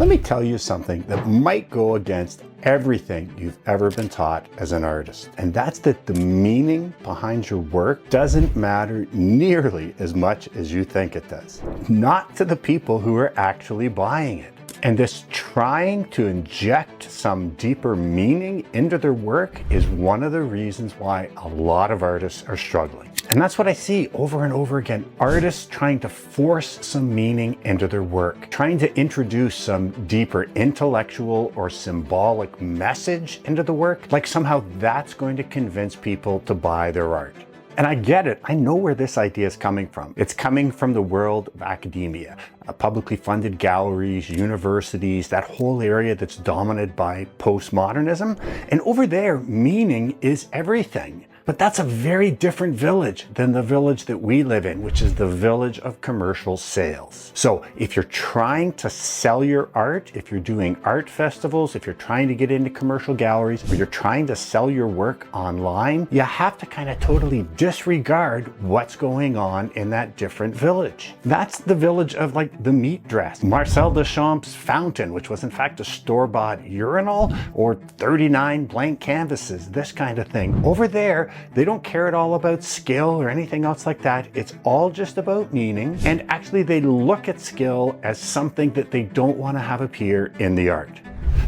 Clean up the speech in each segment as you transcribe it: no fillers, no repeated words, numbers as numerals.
Let me tell you something that might go against everything you've ever been taught as an artist, and that's that the meaning behind your work doesn't matter nearly as much as you think it does. Not to the people who are actually buying it. And this trying to inject some deeper meaning into their work is one of the reasons why a lot of artists are struggling. And that's what I see over and over again. Artists trying to force some meaning into their work, trying to introduce some deeper intellectual or symbolic message into the work, like somehow that's going to convince people to buy their art. And I get it. I know where this idea is coming from. It's coming from the world of academia, publicly funded galleries, universities, that whole area that's dominated by postmodernism. And over there, meaning is everything. But that's a very different village than the village that we live in, which is the village of commercial sales. So if you're trying to sell your art, if you're doing art festivals, if you're trying to get into commercial galleries, or you're trying to sell your work online, you have to kind of totally disregard what's going on in that different village. That's the village of like the meat dress, Marcel Duchamp's fountain, which was in fact a store-bought urinal, or 39 blank canvases, this kind of thing. Over there, they don't care at all about skill or anything else like that. It's all just about meaning. And actually they look at skill as something that they don't want to have appear in the art.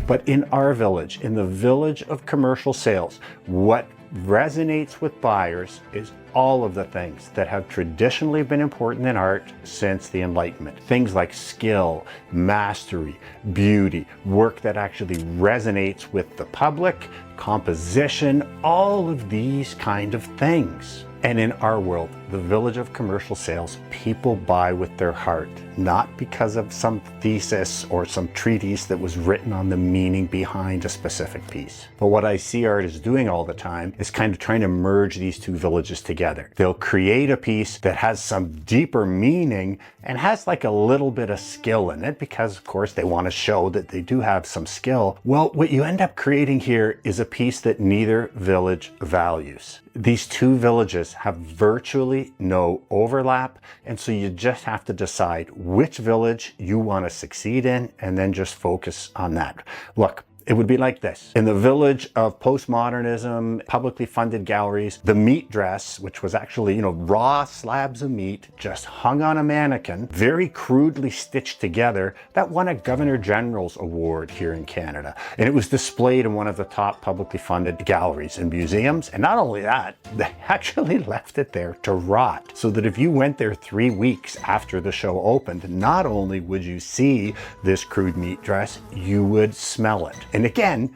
But in our village, in the village of commercial sales, what resonates with buyers is all of the things that have traditionally been important in art since the Enlightenment. Things like skill, mastery, beauty, work that actually resonates with the public, composition, all of these kind of things. And in our world, the village of commercial sales, people buy with their heart, not because of some thesis or some treatise that was written on the meaning behind a specific piece. But what I see artists doing all the time is kind of trying to merge these two villages together. They'll create a piece that has some deeper meaning and has like a little bit of skill in it because, of course, they want to show that they do have some skill. Well, what you end up creating here is a piece that neither village values. These two villages have virtually no overlap, and so you just have to decide which village you want to succeed in and then just focus on that. Look, it would be like this. In the village of postmodernism, publicly funded galleries, the meat dress, which was actually, raw slabs of meat just hung on a mannequin, very crudely stitched together, that won a Governor General's Award here in Canada. And it was displayed in one of the top publicly funded galleries and museums. And not only that, they actually left it there to rot. So that if you went there 3 weeks after the show opened, not only would you see this crude meat dress, you would smell it. And again,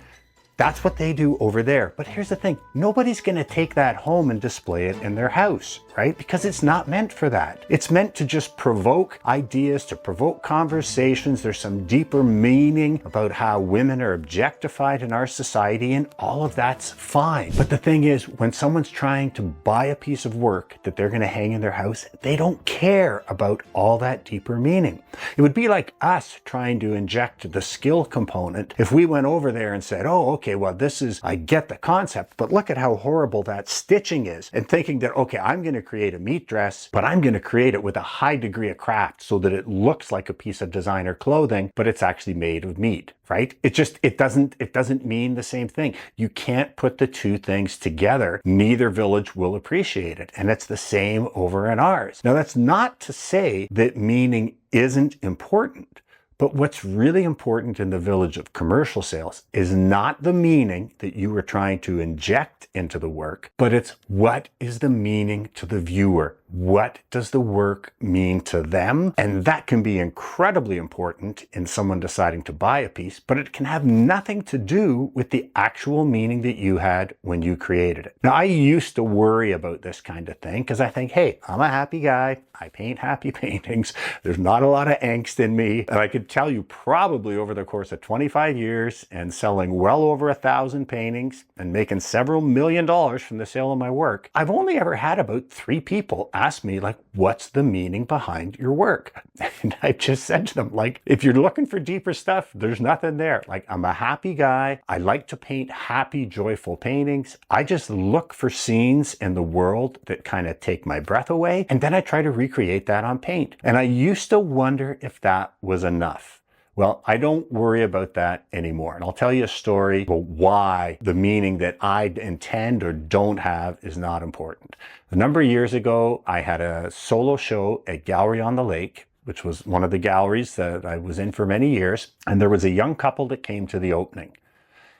that's what they do over there. But here's the thing, nobody's gonna take that home and display it in their house, right? Because it's not meant for that. It's meant to just provoke ideas, to provoke conversations. There's some deeper meaning about how women are objectified in our society, and all of that's fine. But the thing is, when someone's trying to buy a piece of work that they're gonna hang in their house, they don't care about all that deeper meaning. It would be like us trying to inject the skill component if we went over there and said, oh, okay, well, I get the concept, but look at how horrible that stitching is, and thinking that, okay, I'm going to create a meat dress, but I'm going to create it with a high degree of craft so that it looks like a piece of designer clothing, but it's actually made of meat, right? It doesn't mean the same thing. You can't put the two things together. Neither village will appreciate it. And it's the same over in ours. Now, that's not to say that meaning isn't important. But what's really important in the village of commercial sales is not the meaning that you were trying to inject into the work, but it's what is the meaning to the viewer? What does the work mean to them? And that can be incredibly important in someone deciding to buy a piece, but it can have nothing to do with the actual meaning that you had when you created it. Now, I used to worry about this kind of thing because I think, hey, I'm a happy guy. I paint happy paintings. There's not a lot of angst in me. And I could tell you probably over the course of 25 years and selling well over 1,000 paintings and making several $1 million from the sale of my work, I've only ever had about 3 people ask me, like, what's the meaning behind your work? And I just said to them, like, if you're looking for deeper stuff, there's nothing there. Like, I'm a happy guy. I like to paint happy, joyful paintings. I just look for scenes in the world that kind of take my breath away. And then I try to recreate that on paint. And I used to wonder if that was enough. Well, I don't worry about that anymore. And I'll tell you a story about why the meaning that I intend or don't have is not important. A number of years ago, I had a solo show at Gallery on the Lake, which was one of the galleries that I was in for many years. And there was a young couple that came to the opening.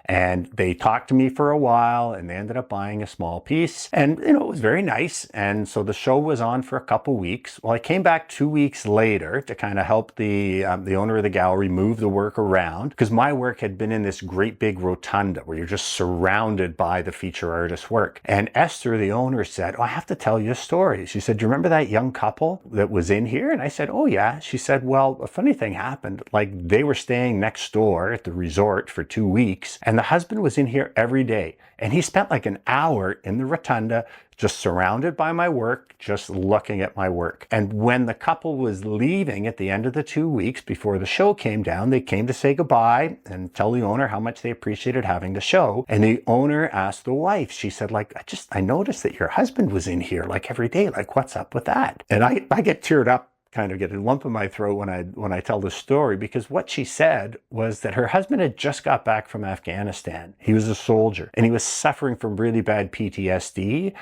And they talked to me for a while, and they ended up buying a small piece. And, it was very nice. And so the show was on for a couple weeks. Well, I came back 2 weeks later to kind of help the owner of the gallery move the work around, because my work had been in this great big rotunda where you're just surrounded by the feature artist's work. And Esther, the owner, said, "Oh, I have to tell you a story." She said, "Do you remember that young couple that was in here?" And I said, "Oh, yeah." She said, "Well, a funny thing happened. Like, they were staying next door at the resort for 2 weeks, and the husband was in here every day, and he spent like an hour in the rotunda just surrounded by my work, just looking at my work. And when the couple was leaving at the end of the 2 weeks before the show came down, they came to say goodbye and tell the owner how much they appreciated having the show. And the owner asked the wife, she said, like, I noticed that your husband was in here like every day. Like, what's up with that?" And I get teared up, kind of get a lump in my throat when I tell the story, because what she said was that her husband had just got back from Afghanistan. He was a soldier, and he was suffering from really bad PTSD.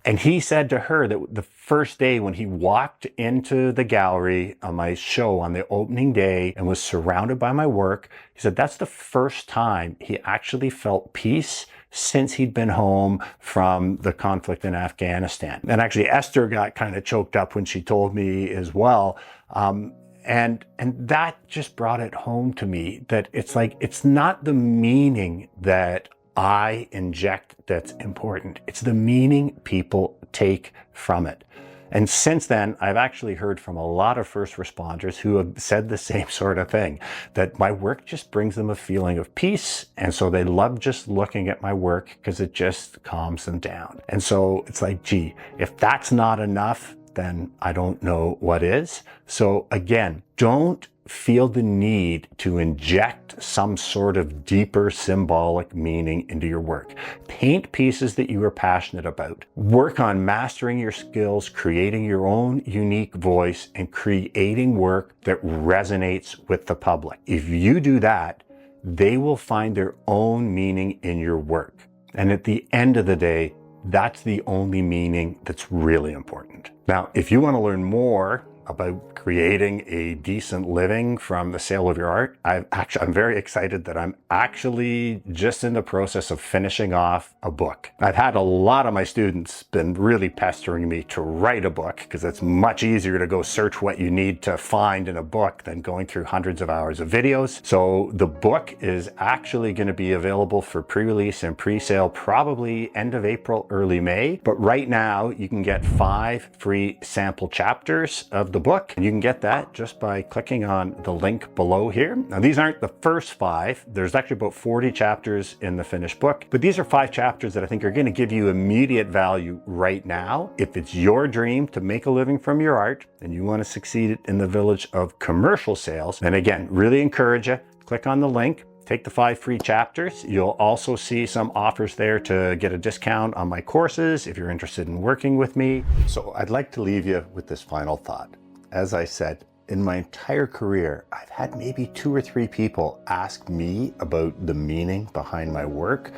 And he said to her that the first day when he walked into the gallery on my show on the opening day and was surrounded by my work, he said that's the first time he actually felt peace since he'd been home from the conflict in Afghanistan. And actually, Esther got kind of choked up when she told me as well. And that just brought it home to me that it's like, it's not the meaning that I inject that's important. It's the meaning people take from it. And since then, I've actually heard from a lot of first responders who have said the same sort of thing, that my work just brings them a feeling of peace. And so they love just looking at my work because it just calms them down. And so it's like, gee, if that's not enough, then I don't know what is. So again, don't feel the need to inject some sort of deeper symbolic meaning into your work. Paint pieces that you are passionate about. Work on mastering your skills, creating your own unique voice, and creating work that resonates with the public. If you do that, they will find their own meaning in your work. And at the end of the day, that's the only meaning that's really important. Now, if you want to learn more about creating a decent living from the sale of your art, I'm very excited that I'm actually just in the process of finishing off a book. I've had a lot of my students been really pestering me to write a book, because it's much easier to go search what you need to find in a book than going through hundreds of hours of videos. So the book is actually going to be available for pre-release and pre-sale probably end of April, early May. But right now you can get 5 free sample chapters of the book, and you can get that just by clicking on the link below here. Now, these aren't the first 5. There's actually about 40 chapters in the finished book, but these are 5 chapters that I think are going to give you immediate value right now. If it's your dream to make a living from your art and you want to succeed in the village of commercial sales, then again, really encourage you, click on the link, take the 5 free chapters. You'll also see some offers there to get a discount on my courses if you're interested in working with me. So I'd like to leave you with this final thought. As I said, in my entire career, I've had maybe 2 or 3 people ask me about the meaning behind my work,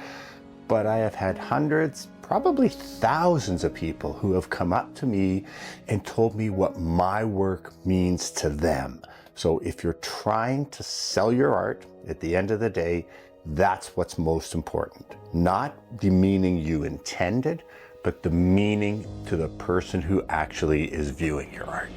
but I have had hundreds, probably thousands of people who have come up to me and told me what my work means to them. So if you're trying to sell your art, at the end of the day, that's what's most important. Not the meaning you intended, but the meaning to the person who actually is viewing your art.